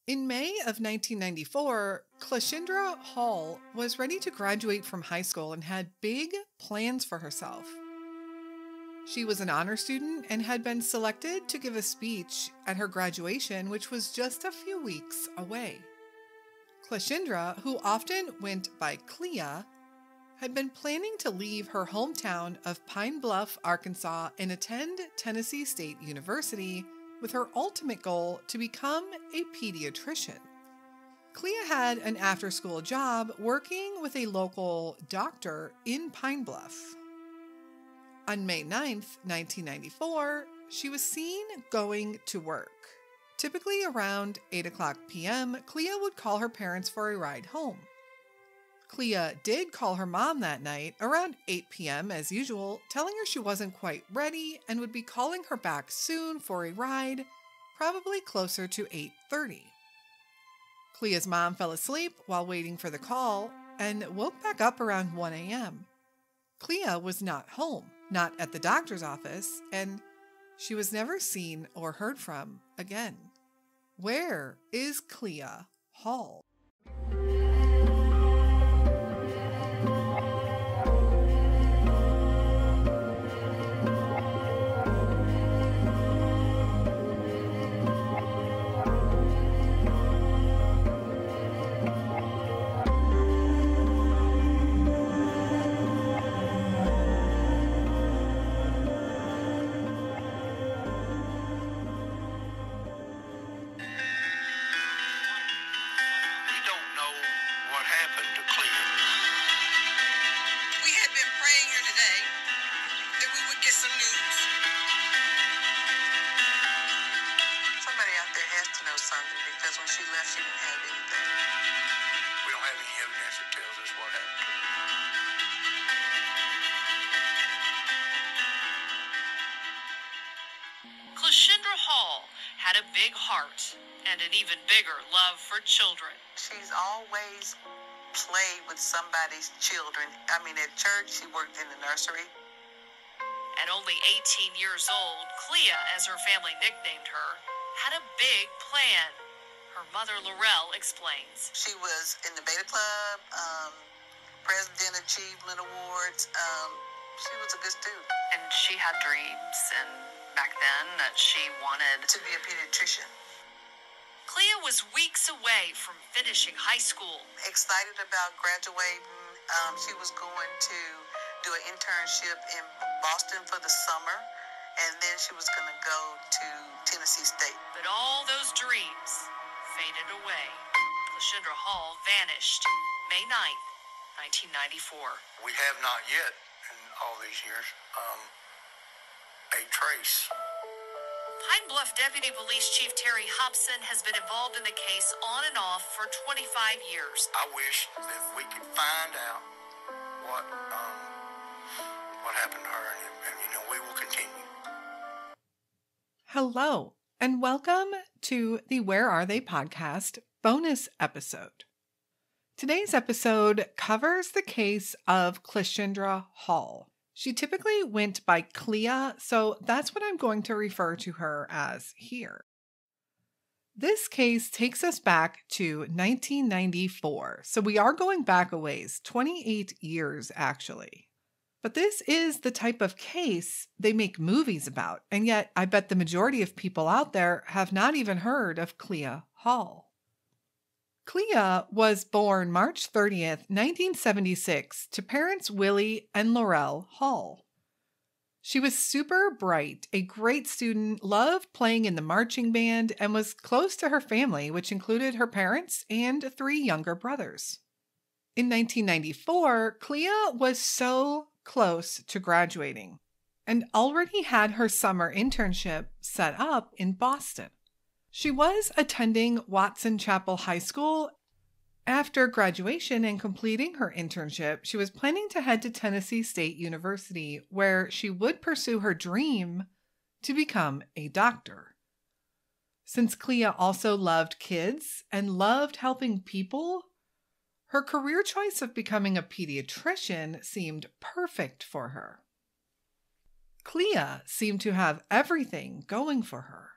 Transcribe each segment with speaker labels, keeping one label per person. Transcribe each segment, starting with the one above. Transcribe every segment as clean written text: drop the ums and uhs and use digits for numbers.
Speaker 1: In May of 1994, Cleashindra Hall was ready to graduate from high school and had big plans for herself. She was an honor student and had been selected to give a speech at her graduation, which was just a few weeks away. Cleashindra, who often went by Clea, had been planning to leave her hometown of Pine Bluff, Arkansas, and attend Tennessee State University, with her ultimate goal to become a pediatrician. Clea had an after-school job working with a local doctor in Pine Bluff. On May 9th, 1994, she was seen going to work. Typically around 8:00 p.m., Clea would call her parents for a ride home. Clea did call her mom that night around 8 p.m. as usual, telling her she wasn't quite ready and would be calling her back soon for a ride, probably closer to 8:30. Clea's mom fell asleep while waiting for the call and woke back up around 1 a.m. Clea was not home, not at the doctor's office, and she was never seen or heard from again. Where is Clea Hall?
Speaker 2: Cleashindra Hall had a big heart and an even bigger love for children.
Speaker 3: She's always played with somebody's children. I mean, at church, she worked in the nursery.
Speaker 2: At only 18 years old, Clea, as her family nicknamed her, had a big plan. Her mother, Laurel, explains.
Speaker 3: She was in the Beta Club, President Achievement Awards. She was a good student.
Speaker 4: And she had dreams, and back then, that she wanted
Speaker 3: to be a pediatrician.
Speaker 2: Clea was weeks away from finishing high school.
Speaker 3: Excited about graduating. She was going to do an internship in Boston for the summer, and then she was going to go to Tennessee State.
Speaker 2: But all those dreams faded away. Cleashindra Hall vanished May 9th, 1994.
Speaker 5: We have not yet, in all these years, a trace.
Speaker 2: Pine Bluff Deputy Police Chief Terry Hobson has been involved in the case on and off for 25 years.
Speaker 5: I wish that we could find out what happened to her, and we will continue.
Speaker 1: Hello, and welcome to the Where Are They podcast bonus episode. Today's episode covers the case of Cleashindra Hall. She typically went by Clea, so that's what I'm going to refer to her as here. This case takes us back to 1994, so we are going back a ways, 28 years actually. But this is the type of case they make movies about, and yet I bet the majority of people out there have not even heard of Clea Hall. Clea was born March 30th, 1976, to parents Willie and Laurel Hall. She was super bright, a great student, loved playing in the marching band, and was close to her family, which included her parents and 3 younger brothers. In 1994, Clea was so close to graduating and already had her summer internship set up in Boston. She was attending Watson Chapel High School. After graduation and completing her internship, she was planning to head to Tennessee State University, where she would pursue her dream to become a doctor. Since Clea also loved kids and loved helping people, her career choice of becoming a pediatrician seemed perfect for her. Clea seemed to have everything going for her.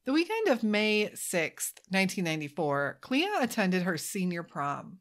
Speaker 1: The weekend of May 6th, 1994, Clea attended her senior prom.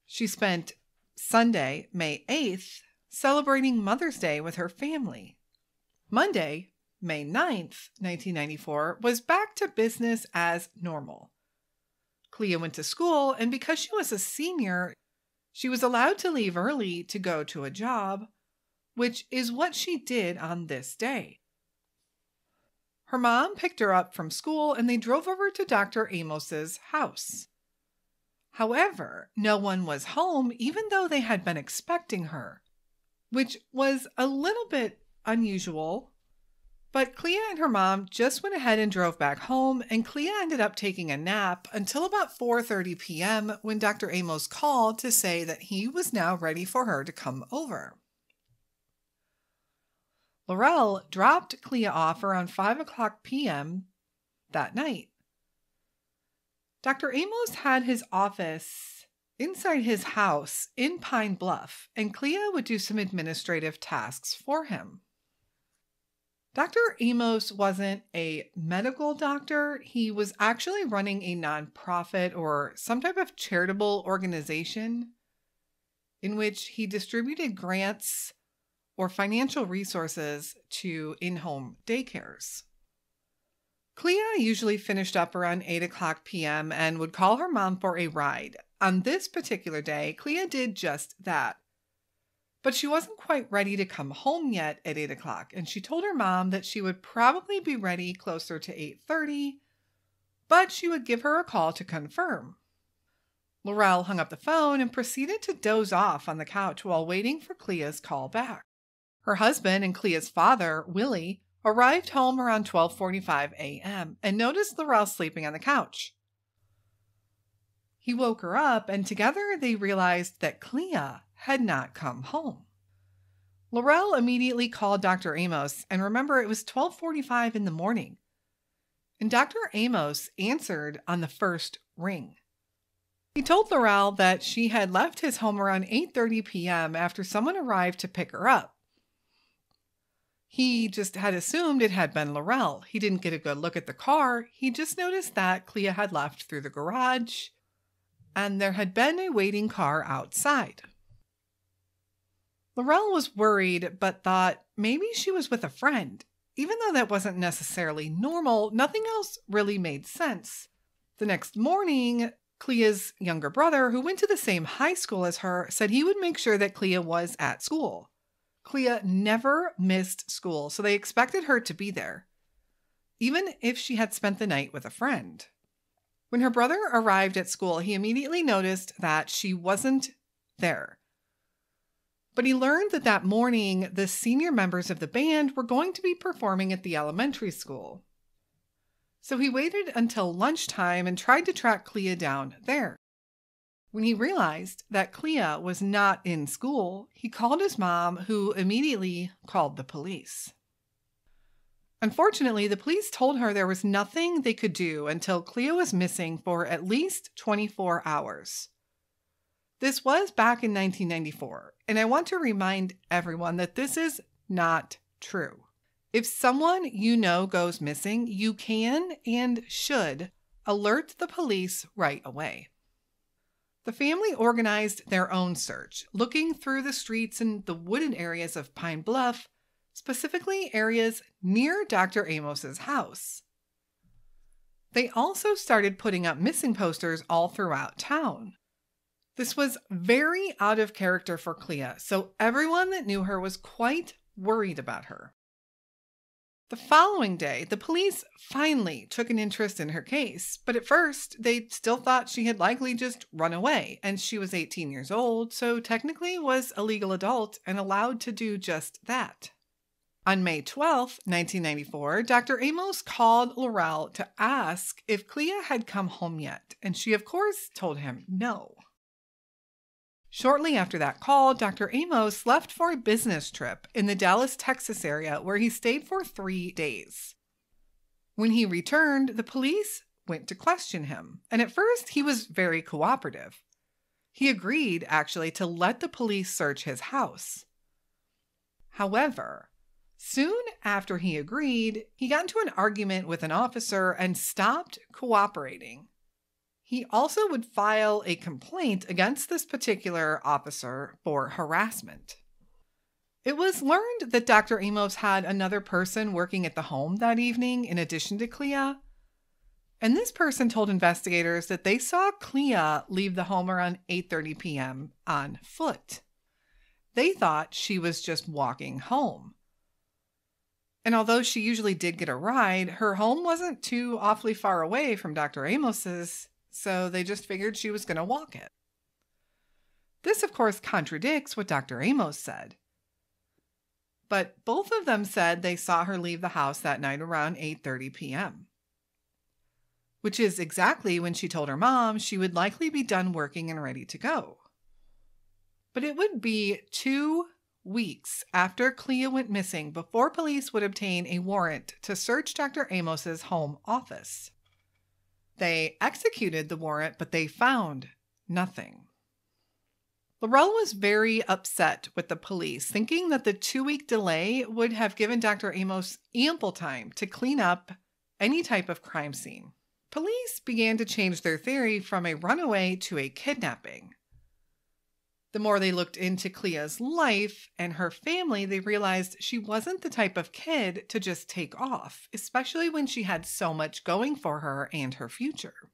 Speaker 1: She spent Sunday, May 8th, celebrating Mother's Day with her family. Monday, May 9th, 1994, was back to business as normal. Clea went to school, and because she was a senior, she was allowed to leave early to go to a job, which is what she did on this day. Her mom picked her up from school, and they drove over to Dr. Amos's house. However, no one was home, even though they had been expecting her, which was a little bit unusual. But Clea and her mom just went ahead and drove back home, and Clea ended up taking a nap until about 4:30 p.m. when Dr. Amos called to say that he was now ready for her to come over. Laurel dropped Clea off around 5 o'clock p.m. that night. Dr. Amos had his office inside his house in Pine Bluff, and Clea would do some administrative tasks for him. Dr. Amos wasn't a medical doctor. He was actually running a nonprofit or some type of charitable organization in which he distributed grants or financial resources to in-home daycares. Clea usually finished up around 8 o'clock p.m. and would call her mom for a ride. On this particular day, Clea did just that. But she wasn't quite ready to come home yet at 8 o'clock, and she told her mom that she would probably be ready closer to 8:30, but she would give her a call to confirm. Laurel hung up the phone and proceeded to doze off on the couch while waiting for Clea's call back. Her husband and Clea's father, Willie, arrived home around 12:45 a.m. and noticed Laurel sleeping on the couch. He woke her up, and together they realized that Clea had not come home. Laurel immediately called Dr. Amos, and remember, it was 12:45 in the morning. And Dr. Amos answered on the first ring. He told Laurel that she had left his home around 8:30 p.m. after someone arrived to pick her up. He just had assumed it had been Laurel. He didn't get a good look at the car. He just noticed that Clea had left through the garage, and there had been a waiting car outside. Laurel was worried, but thought maybe she was with a friend. Even though that wasn't necessarily normal, nothing else really made sense. The next morning, Clea's younger brother, who went to the same high school as her, said he would make sure that Clea was at school. Clea never missed school, so they expected her to be there, even if she had spent the night with a friend. When her brother arrived at school, he immediately noticed that she wasn't there. But he learned that that morning, the senior members of the band were going to be performing at the elementary school. So he waited until lunchtime and tried to track Clea down there. When he realized that Clea was not in school, he called his mom, who immediately called the police. Unfortunately, the police told her there was nothing they could do until Clea was missing for at least 24 hours. This was back in 1994, and I want to remind everyone that this is not true. If someone you know goes missing, you can and should alert the police right away. The family organized their own search, looking through the streets and the wooded areas of Pine Bluff, specifically areas near Dr. Amos's house. They also started putting up missing posters all throughout town. This was very out of character for Clea, so everyone that knew her was quite worried about her. The following day, the police finally took an interest in her case, but at first, they still thought she had likely just run away, and she was 18 years old, so technically was a legal adult and allowed to do just that. On May 12, 1994, Dr. Amos called Laurel to ask if Clea had come home yet, and she, of course, told him no. Shortly after that call, Dr. Amos left for a business trip in the Dallas, Texas area where he stayed for 3 days. When he returned, the police went to question him, and at first he was very cooperative. He agreed, actually, to let the police search his house. However, Soon after he agreed, he got into an argument with an officer and stopped cooperating. He also would file a complaint against this particular officer for harassment. It was learned that Dr. Amos had another person working at the home that evening in addition to Clea. And this person told investigators that they saw Clea leave the home around 8:30 p.m. on foot. They thought she was just walking home. And although she usually did get a ride, her home wasn't too awfully far away from Dr. Amos's, so they just figured she was going to walk it. This, of course, contradicts what Dr. Amos said. But both of them said they saw her leave the house that night around 8:30 p.m., which is exactly when she told her mom she would likely be done working and ready to go. But it would be 2 weeks after Clea went missing before police would obtain a warrant to search Dr. Amos's home office. They executed the warrant, but they found nothing. Laurel was very upset with the police, thinking that the 2-week delay would have given Dr. Amos ample time to clean up any type of crime scene. Police began to change their theory from a runaway to a kidnapping. The more they looked into Clea's life and her family, they realized she wasn't the type of kid to just take off, especially when she had so much going for her and her future.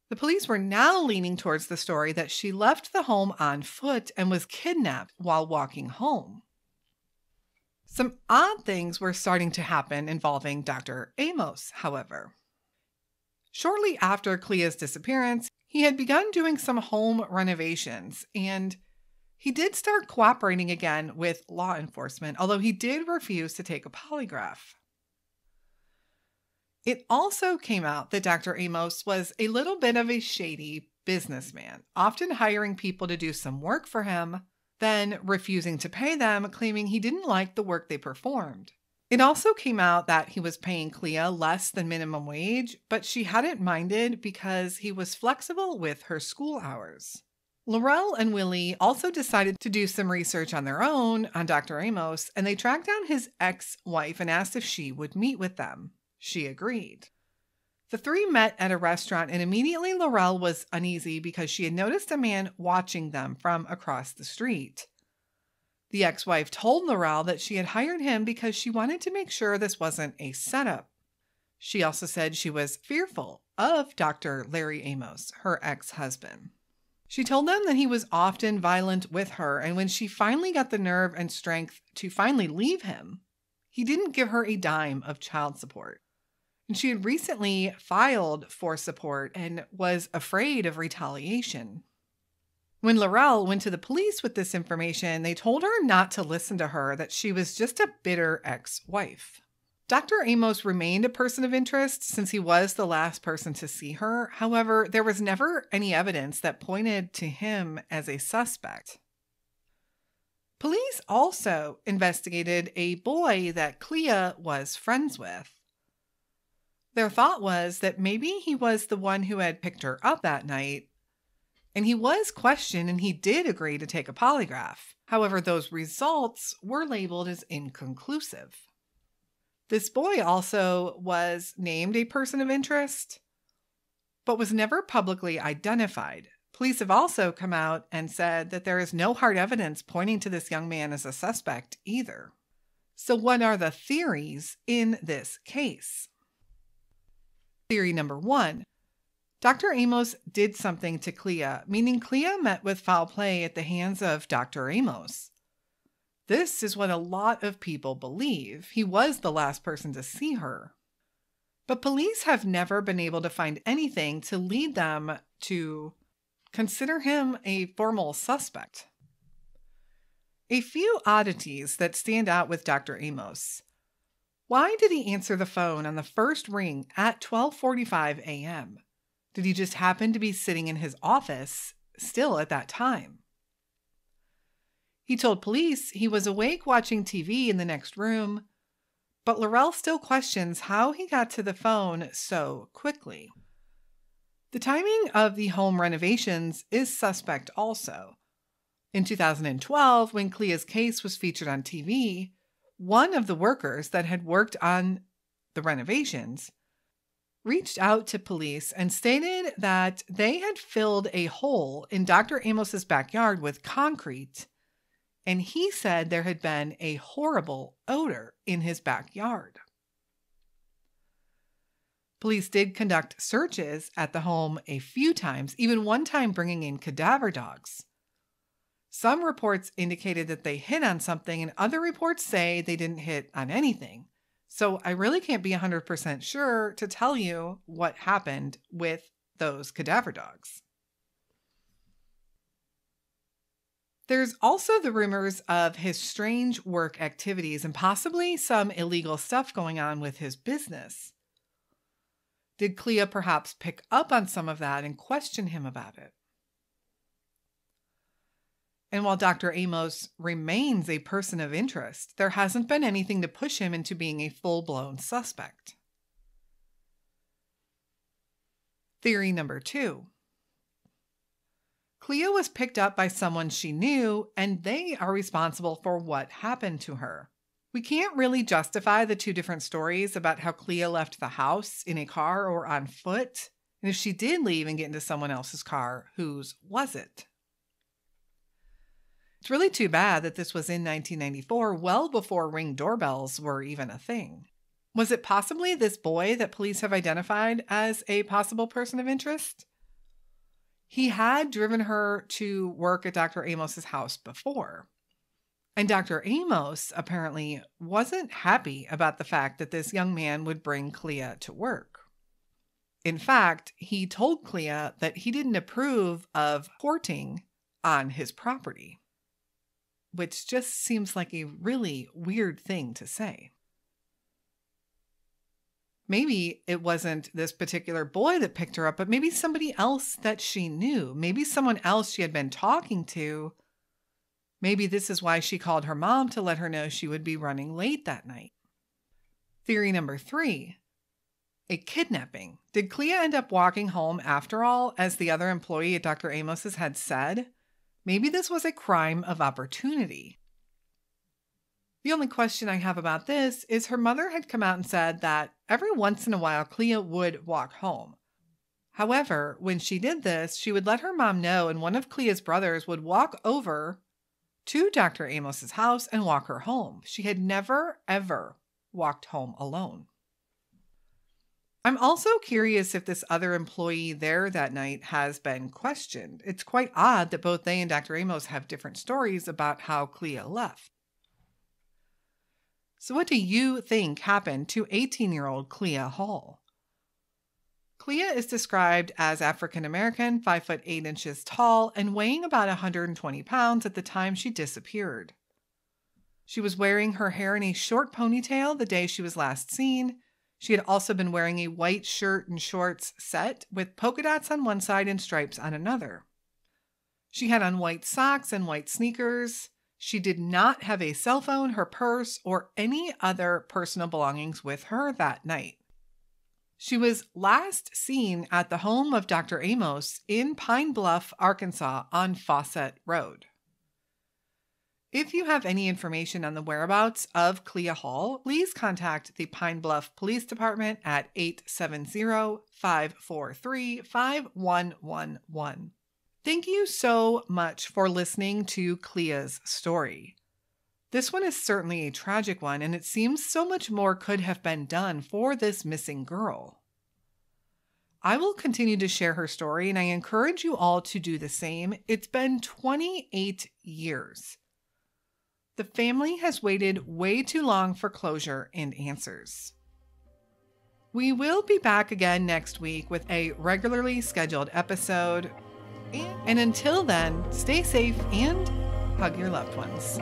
Speaker 1: The police were now leaning towards the story that she left the home on foot and was kidnapped while walking home. Some odd things were starting to happen involving Dr. Amos, however. Shortly after Clea's disappearance, he had begun doing some home renovations, and he did start cooperating again with law enforcement, although he did refuse to take a polygraph. It also came out that Dr. Amos was a little bit of a shady businessman, often hiring people to do some work for him, then refusing to pay them, claiming he didn't like the work they performed. It also came out that he was paying Clea less than minimum wage, but she hadn't minded because he was flexible with her school hours. Laurel and Willie also decided to do some research on their own on Dr. Amos, and they tracked down his ex-wife and asked if she would meet with them. She agreed. The three met at a restaurant, and immediately Laurel was uneasy because she had noticed a man watching them from across the street. The ex-wife told Laurel that she had hired him because she wanted to make sure this wasn't a setup. She also said she was fearful of Dr. Larry Amos, her ex-husband. She told them that he was often violent with her, and when she finally got the nerve and strength to finally leave him, he didn't give her a dime of child support. And she had recently filed for support and was afraid of retaliation. When Laurel went to the police with this information, they told her not to listen to her, that she was just a bitter ex-wife. Dr. Amos remained a person of interest since he was the last person to see her. However, there was never any evidence that pointed to him as a suspect. Police also investigated a boy that Clea was friends with. Their thought was that maybe he was the one who had picked her up that night, and he was questioned and he did agree to take a polygraph. However, those results were labeled as inconclusive. This boy also was named a person of interest, but was never publicly identified. Police have also come out and said that there is no hard evidence pointing to this young man as a suspect either. So what are the theories in this case? Theory number 1. Dr. Amos did something to Clea, meaning Clea met with foul play at the hands of Dr. Amos. This is what a lot of people believe. He was the last person to see her. But police have never been able to find anything to lead them to consider him a formal suspect. A few oddities that stand out with Dr. Amos. Why did he answer the phone on the first ring at 12:45 a.m.? Did he just happen to be sitting in his office still at that time? He told police he was awake watching TV in the next room, but Laurel still questions how he got to the phone so quickly. The timing of the home renovations is suspect also. In 2012, when Clea's case was featured on TV, one of the workers that had worked on the renovations reached out to police and stated that they had filled a hole in Dr. Amos's backyard with concrete, and he said there had been a horrible odor in his backyard. Police did conduct searches at the home a few times, even one time bringing in cadaver dogs. Some reports indicated that they hit on something, and other reports say they didn't hit on anything. So I really can't be 100% sure to tell you what happened with those cadaver dogs. There's also the rumors of his strange work activities and possibly some illegal stuff going on with his business. Did Clea perhaps pick up on some of that and question him about it? And while Dr. Amos remains a person of interest, there hasn't been anything to push him into being a full-blown suspect. Theory number 2. Clea was picked up by someone she knew, and they are responsible for what happened to her. We can't really justify the two different stories about how Clea left the house in a car or on foot. And if she did leave and get into someone else's car, whose was it? It's really too bad that this was in 1994, well before Ring doorbells were even a thing. Was it possibly this boy that police have identified as a possible person of interest? He had driven her to work at Dr. Amos's house before. And Dr. Amos apparently wasn't happy about the fact that this young man would bring Clea to work. In fact, he told Clea that he didn't approve of courting on his property, which just seems like a really weird thing to say. Maybe it wasn't this particular boy that picked her up, but maybe somebody else that she knew. Maybe someone else she had been talking to. Maybe this is why she called her mom to let her know she would be running late that night. Theory number 3. A kidnapping. Did Clea end up walking home after all, as the other employee at Dr. Amos's had said? Maybe this was a crime of opportunity. The only question I have about this is her mother had come out and said that every once in a while Clea would walk home. However, when she did this, she would let her mom know, and one of Clea's brothers would walk over to Dr. Amos's house and walk her home. She had never, ever walked home alone. I'm also curious if this other employee there that night has been questioned. It's quite odd that both they and Dr. Amos have different stories about how Clea left. So what do you think happened to 18-year-old Clea Hall? Clea is described as African American, 5 foot 8 inches tall, and weighing about 120 pounds at the time she disappeared. She was wearing her hair in a short ponytail the day she was last seen. She had also been wearing a white shirt and shorts set with polka dots on one side and stripes on another. She had on white socks and white sneakers. She did not have a cell phone, her purse, or any other personal belongings with her that night. She was last seen at the home of Dr. Amos in Pine Bluff, Arkansas on Fawcett Road. If you have any information on the whereabouts of Clea Hall, please contact the Pine Bluff Police Department at 870-543-5111. Thank you so much for listening to Clea's story. This one is certainly a tragic one, and it seems so much more could have been done for this missing girl. I will continue to share her story, and I encourage you all to do the same. It's been 28 years. The family has waited way too long for closure and answers. We will be back again next week with a regularly scheduled episode. And until then, stay safe and hug your loved ones.